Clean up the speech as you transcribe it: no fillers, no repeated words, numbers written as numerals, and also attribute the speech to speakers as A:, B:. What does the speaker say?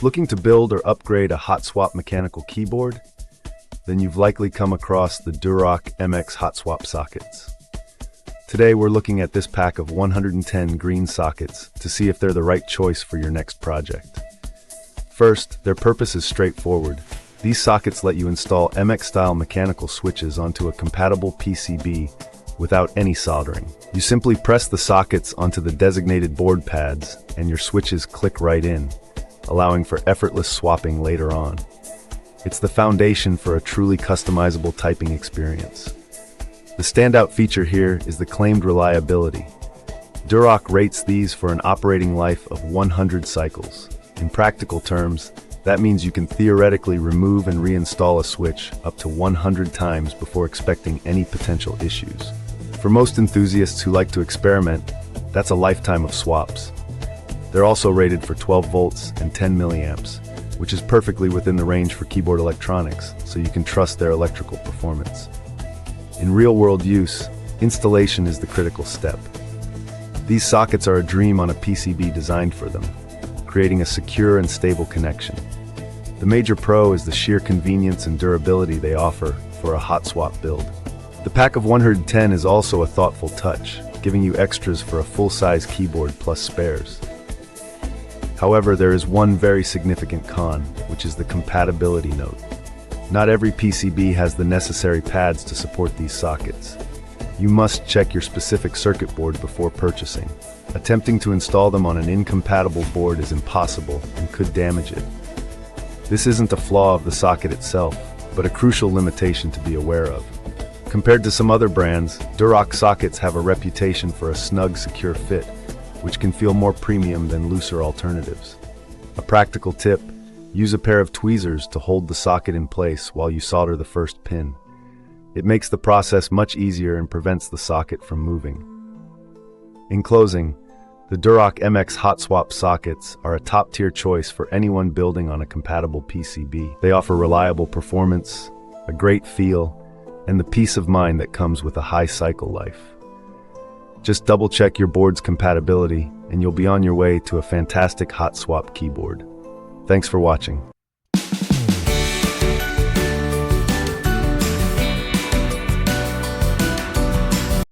A: Looking to build or upgrade a Hotswap mechanical keyboard? Then you've likely come across the DUROCK MX Hotswap sockets. Today we're looking at this pack of 110 green sockets to see if they're the right choice for your next project. First, their purpose is straightforward. These sockets let you install MX-style mechanical switches onto a compatible PCB without any soldering. You simply press the sockets onto the designated board pads and your switches click right in, allowing for effortless swapping later on. It's the foundation for a truly customizable typing experience. The standout feature here is the claimed reliability. DUROCK rates these for an operating life of 100 cycles. In practical terms, that means you can theoretically remove and reinstall a switch up to 100 times before expecting any potential issues. For most enthusiasts who like to experiment, that's a lifetime of swaps. They're also rated for 12 volts and 10 milliamps, which is perfectly within the range for keyboard electronics, so you can trust their electrical performance. In real-world use, installation is the critical step. These sockets are a dream on a PCB designed for them, creating a secure and stable connection. The major pro is the sheer convenience and durability they offer for a Hotswap build. The pack of 110 is also a thoughtful touch, giving you extras for a full-size keyboard plus spares. However, there is one very significant con, which is the compatibility note. Not every PCB has the necessary pads to support these sockets. You must check your specific circuit board before purchasing. Attempting to install them on an incompatible board is impossible and could damage it. This isn't a flaw of the socket itself, but a crucial limitation to be aware of. Compared to some other brands, DUROCK sockets have a reputation for a snug, secure fit, which can feel more premium than looser alternatives. A practical tip: use a pair of tweezers to hold the socket in place while you solder the first pin. It makes the process much easier and prevents the socket from moving. In closing, the DUROCK MX Hotswap sockets are a top-tier choice for anyone building on a compatible PCB. They offer reliable performance, a great feel, and the peace of mind that comes with a high cycle life. Just double-check your board's compatibility, and you'll be on your way to a fantastic Hotswap keyboard. Thanks for watching.